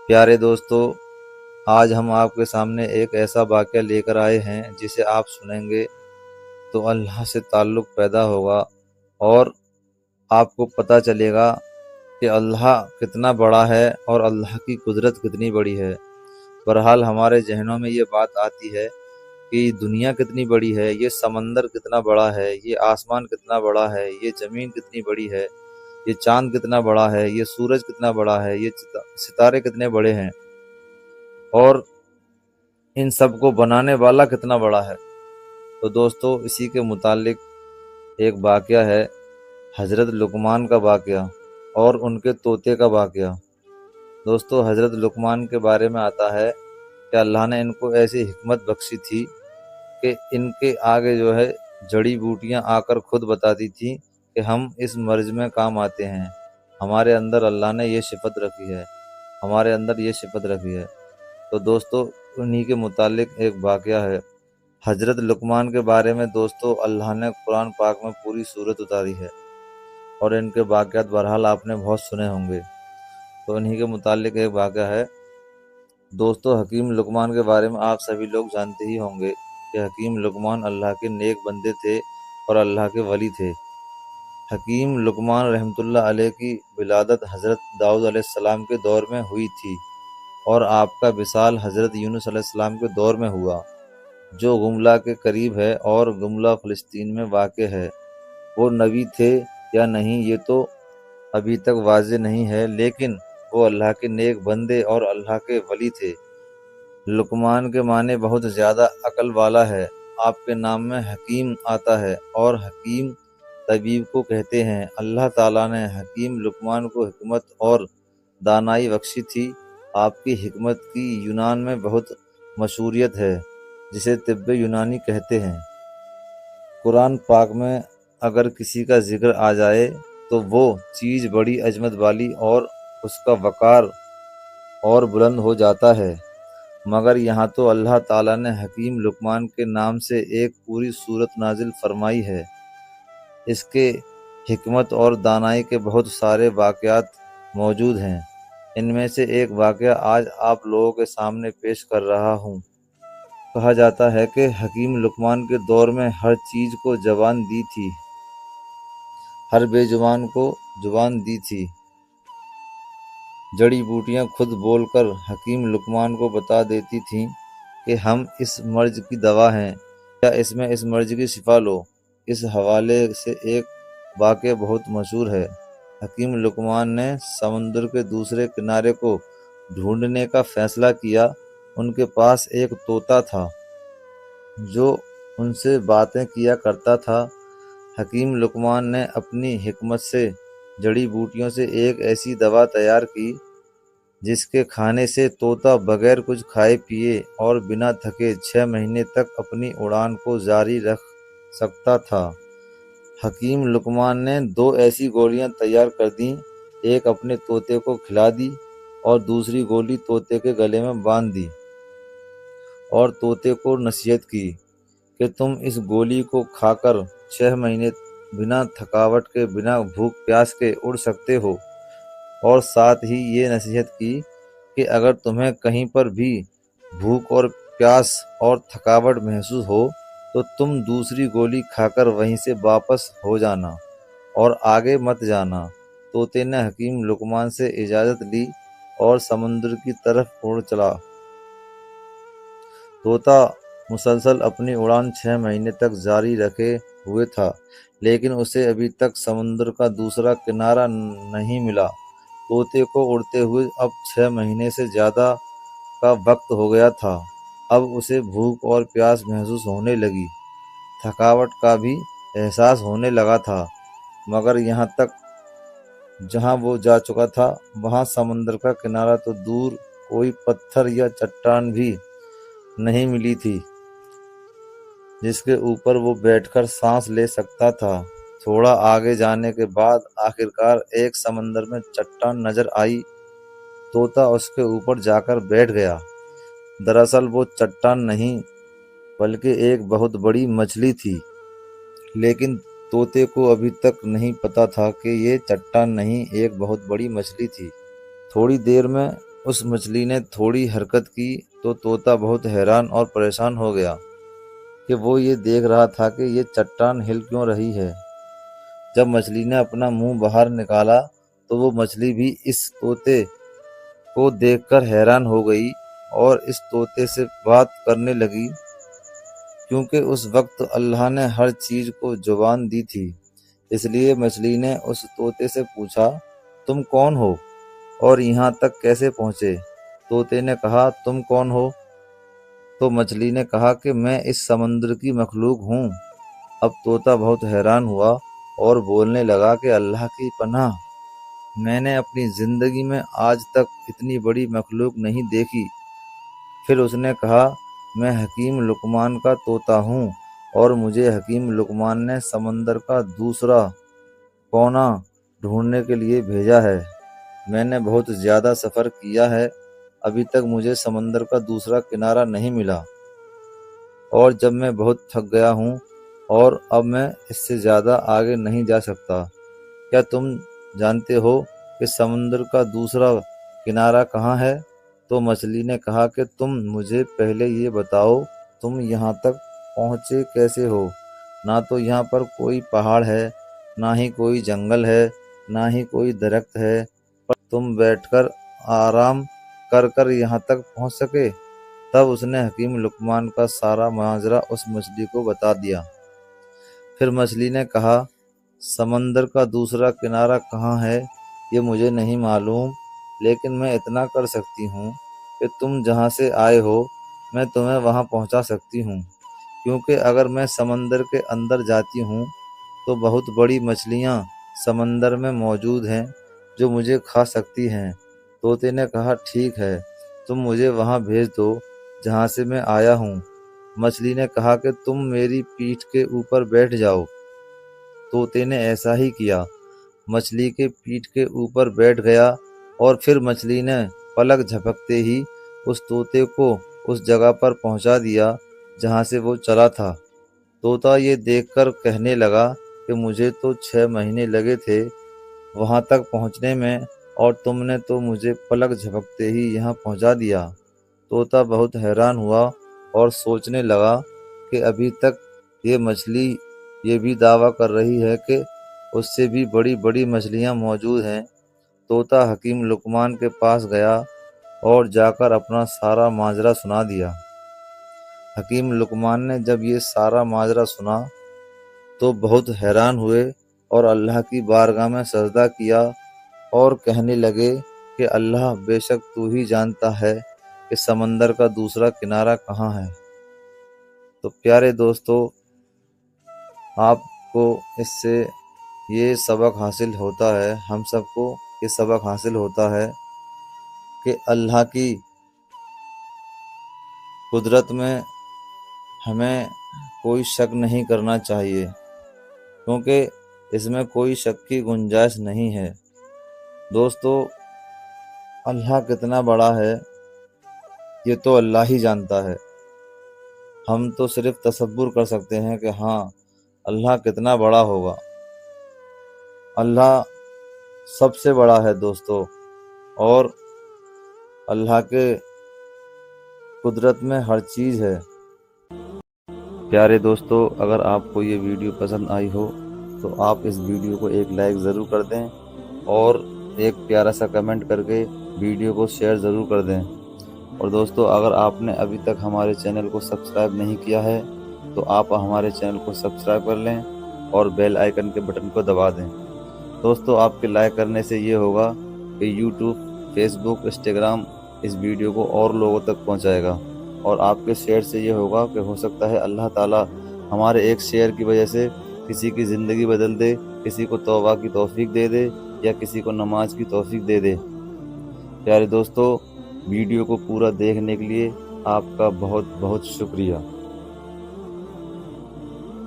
پیارے دوستو، آج ہم آپ کے سامنے ایک ایسا واقعہ لے کر آئے ہیں جسے آپ سنیں گے تو اللہ سے تعلق پیدا ہوگا اور آپ کو پتہ چلے گا کہ اللہ کتنا بڑا ہے اور اللہ کی قدرت کتنی بڑی ہے۔ بہرحال ہمارے ذہنوں میں یہ بات آتی ہے کہ دنیا کتنی بڑی ہے، یہ سمندر کتنا بڑا ہے، یہ آسمان کتنا بڑا ہے، یہ زمین کتنی بڑی ہے، یہ چاند کتنا بڑا ہے، یہ سورج کتنا بڑا ہے، یہ ستارے کتنے بڑے ہیں، اور ان سب کو بنانے والا کتنا بڑا ہے۔ تو دوستو، اسی کے متعلق ایک واقعہ ہے، حضرت لقمان کا واقعہ اور ان کے طوطے کا واقعہ۔ دوستو، حضرت لقمان کے بارے میں آتا ہے کہ اللہ نے ان کو ایسی حکمت بخشی تھی کہ ان کے آگے جڑی بوٹیاں آ کر خود بتاتی تھیں کہ ہم اس مرض میں کام آتے ہیں، ہمارے اندر اللہ نے یہ صفت رکھی ہے، ہمارے اندر یہ صفت رکھی ہے۔ تو دوستو، انہی کے متعلق ایک واقعہ ہے حضرت لقمان کے بارے میں۔ دوستو، اللہ نے قرآن پاک میں پوری سورت اتاری ہے اور ان کے واقعات بہرحال آپ نے بہت سنے ہوں گے۔ تو انہی کے متعلق ایک واقعہ ہے۔ دوستو، حکیم لقمان کے بارے میں آپ سبھی لوگ جانتے ہی ہوں گے کہ حکیم لقمان اللہ کے نیک بندے تھے اور اللہ کے ولی تھے۔ حکیم لقمان رحمۃ اللہ علیہ کی ولادت حضرت داؤد علیہ السلام کے دور میں ہوئی تھی اور آپ کا وصال حضرت یونس علیہ السلام کے دور میں ہوا، جو گملہ کے قریب ہے اور گملہ فلسطین میں واقع ہے۔ وہ نبی تھے یا نہیں یہ تو ابھی تک واضح نہیں ہے، لیکن وہ اللہ کے نیک بندے اور اللہ کے ولی تھے۔ لقمان کے معنی بہت زیادہ عقل والا ہے۔ آپ کے نام میں حکیم آتا ہے اور حکیم طبیب کو کہتے ہیں۔ اللہ تعالیٰ نے حکیم لقمان کو حکمت اور دانائی بخشی تھی۔ آپ کی حکمت کی یونان میں بہت مشہوریت ہے، جسے طب یونانی کہتے ہیں۔ قرآن پاک میں اگر کسی کا ذکر آ جائے تو وہ چیز بڑی عظمت والی اور اس کا وقار اور بلند ہو جاتا ہے، مگر یہاں تو اللہ تعالیٰ نے حکیم لقمان کے نام سے ایک پوری سورت نازل فرمائی ہے۔ اس کے حکمت اور دانائی کے بہت سارے واقعات موجود ہیں۔ ان میں سے ایک واقعہ آج آپ لوگوں کے سامنے پیش کر رہا ہوں۔ کہا جاتا ہے کہ حکیم لقمان کے دور میں ہر چیز کو زبان دی تھی، ہر بے زبان کو زبان دی تھی۔ جڑی بوٹیاں خود بول کر حکیم لقمان کو بتا دیتی تھیں کہ ہم اس مرض کی دوا ہیں یا اس مرض کی شفا لو۔ اس حوالے سے ایک واقعہ بہت مشہور ہے۔ حکیم لقمان نے سمندر کے دوسرے کنارے کو ڈھونڈنے کا فیصلہ کیا۔ ان کے پاس ایک طوطا تھا جو ان سے باتیں کیا کرتا تھا۔ حکیم لقمان نے اپنی حکمت سے جڑی بوٹیوں سے ایک ایسی دوا تیار کی جس کے کھانے سے طوطا بغیر کچھ کھائے پیے اور بنا تھکے 6 مہینے تک اپنی اڑان کو جاری رکھ سکتا تھا۔ حکیم لقمان نے 2 ایسی گولیاں تیار کر دیں، ایک اپنے طوطے کو کھلا دی اور دوسری گولی طوطے کے گلے میں باندھ دی، اور طوطے کو نصیحت کی کہ تم اس گولی کو کھا کر 6 مہینے بنا تھکاوٹ کے، بنا بھوک پیاس کے اڑ سکتے ہو، اور ساتھ ہی یہ نصیحت کی کہ اگر تمہیں کہیں پر بھی بھوک اور پیاس اور تھکاوٹ محسوس ہو تو تم دوسری گولی کھا کر وہیں سے واپس ہو جانا اور آگے مت جانا۔ طوطے نے حکیم لقمان سے اجازت لی اور سمندر کی طرف اڑ چلا۔ طوطا مسلسل اپنی اڑان 6 مہینے تک جاری رکھے ہوئے تھا، لیکن اسے ابھی تک سمندر کا دوسرا کنارہ نہیں ملا۔ طوطے کو اڑتے ہوئے اب 6 مہینے سے زیادہ کا وقت ہو گیا تھا۔ اب اسے بھوک اور پیاس محسوس ہونے لگی، تھکاوٹ کا بھی احساس ہونے لگا تھا، مگر یہاں تک جہاں وہ جا چکا تھا وہاں سمندر کا کنارہ تو دور، کوئی پتھر یا چٹان بھی نہیں ملی تھی جس کے اوپر وہ بیٹھ کر سانس لے سکتا تھا۔ تھوڑا آگے جانے کے بعد آخرکار ایک سمندر میں چٹان نظر آئی۔ طوطا اس کے اوپر جا کر بیٹھ گیا۔ دراصل وہ چٹان نہیں بلکہ ایک بہت بڑی مچھلی تھی، لیکن طوطے کو ابھی تک نہیں پتا تھا کہ یہ چٹان نہیں، ایک بہت بڑی مچھلی تھی۔ تھوڑی دیر میں اس مچھلی نے تھوڑی حرکت کی تو طوطا بہت حیران اور پریشان ہو گیا کہ وہ یہ دیکھ رہا تھا کہ یہ چٹان ہل کیوں رہی ہے۔ جب مچھلی نے اپنا منہ باہر نکالا تو وہ مچھلی بھی اس طوطے کو دیکھ کر حیران ہو گئی اور اس طوطے سے بات کرنے لگی، کیونکہ اس وقت اللہ نے ہر چیز کو زبان دی تھی۔ اس لیے مچھلی نے اس طوطے سے پوچھا، تم کون ہو اور یہاں تک کیسے پہنچے؟ طوطے نے کہا، تم کون ہو؟ تو مچھلی نے کہا کہ میں اس سمندر کی مخلوق ہوں۔ اب طوطا بہت حیران ہوا اور بولنے لگا کہ اللہ کی پناہ، میں نے اپنی زندگی میں آج تک اتنی بڑی مخلوق نہیں دیکھی۔ پھر اس نے کہا، میں حکیم لقمان کا طوطا ہوں اور مجھے حکیم لقمان نے سمندر کا دوسرا کونا ڈھونڈنے کے لیے بھیجا ہے۔ میں نے بہت زیادہ سفر کیا ہے، ابھی تک مجھے سمندر کا دوسرا کنارہ نہیں ملا، اور جب میں بہت تھک گیا ہوں اور اب میں اس سے زیادہ آگے نہیں جا سکتا۔ کیا تم جانتے ہو کہ سمندر کا دوسرا کنارہ کہاں ہے؟ تو مچھلی نے کہا کہ تم مجھے پہلے یہ بتاؤ، تم یہاں تک پہنچے کیسے ہو؟ نہ تو یہاں پر کوئی پہاڑ ہے، نہ ہی کوئی جنگل ہے، نہ ہی کوئی درخت ہے، پر تم بیٹھ کر آرام کر کر یہاں تک پہنچ سکے۔ تب اس نے حکیم لقمان کا سارا ماجرا اس مچھلی کو بتا دیا۔ پھر مچھلی نے کہا، سمندر کا دوسرا کنارہ کہاں ہے یہ مجھے نہیں معلوم، لیکن میں اتنا کر سکتی ہوں کہ تم جہاں سے آئے ہو میں تمہیں وہاں پہنچا سکتی ہوں، کیونکہ اگر میں سمندر کے اندر جاتی ہوں تو بہت بڑی مچھلیاں سمندر میں موجود ہیں جو مجھے کھا سکتی ہیں۔ طوطے نے کہا، ٹھیک ہے، تم مجھے وہاں بھیج دو جہاں سے میں آیا ہوں۔ مچھلی نے کہا کہ تم میری پیٹھ کے اوپر بیٹھ جاؤ۔ طوطے نے ایسا ہی کیا، مچھلی کے پیٹھ کے اوپر بیٹھ گیا اور پھر مچھلی نے پلک جھپکتے ہی اس طوطے کو اس جگہ پر پہنچا دیا جہاں سے وہ چلا تھا۔ طوطا یہ دیکھ کر کہنے لگا کہ مجھے تو 6 مہینے لگے تھے وہاں تک پہنچنے میں، اور تم نے تو مجھے پلک جھپکتے ہی یہاں پہنچا دیا۔ طوطا بہت حیران ہوا اور سوچنے لگا کہ ابھی تک یہ مچھلی یہ بھی دعویٰ کر رہی ہے کہ اس سے بھی بڑی بڑی مچھلیاں موجود ہیں۔ طوطا حکیم لقمان کے پاس گیا اور جا کر اپنا سارا ماجرا سنا دیا۔ حکیم لقمان نے جب یہ سارا ماجرا سنا تو بہت حیران ہوئے اور اللہ کی بارگاہ میں سجدہ کیا اور کہنے لگے کہ اللہ، بے شک تو ہی جانتا ہے کہ سمندر کا دوسرا کنارہ کہاں ہے۔ تو پیارے دوستو، آپ کو اس سے یہ سبق حاصل ہوتا ہے، ہم سب کو یہ سبق حاصل ہوتا ہے کہ اللہ کی قدرت میں ہمیں کوئی شک نہیں کرنا چاہیے، کیونکہ اس میں کوئی شک کی گنجائش نہیں ہے۔ دوستو، اللہ کتنا بڑا ہے یہ تو اللہ ہی جانتا ہے، ہم تو صرف تصور کر سکتے ہیں کہ ہاں اللہ کتنا بڑا ہوگا۔ اللہ سب سے بڑا ہے دوستو، اور اللہ کے قدرت میں ہر چیز ہے۔ پیارے دوستو، اگر آپ کو یہ ویڈیو پسند آئی ہو تو آپ اس ویڈیو کو ایک لائک ضرور کر دیں اور ایک پیارا سا کمنٹ کر کے ویڈیو کو شیئر ضرور کر دیں۔ اور دوستو، اگر آپ نے ابھی تک ہمارے چینل کو سبسکرائب نہیں کیا ہے تو آپ ہمارے چینل کو سبسکرائب کر لیں اور بیل آئیکن کے بٹن کو دبا دیں۔ دوستو، آپ کے لائک کرنے سے یہ ہوگا کہ یوٹیوب، فیس بک، انسٹاگرام اس ویڈیو کو اور لوگوں تک پہنچائے گا، اور آپ کے شیئر سے یہ ہوگا کہ ہو سکتا ہے اللہ تعالیٰ ہمارے ایک شیئر کی وجہ سے کسی کی زندگی بدل دے، کسی کو توبہ کی توفیق دے دے، یا کسی کو نماز کی توفیق دے دے۔ پیارے دوستو، ویڈیو کو پورا دیکھنے کے لیے آپ کا بہت بہت شکریہ۔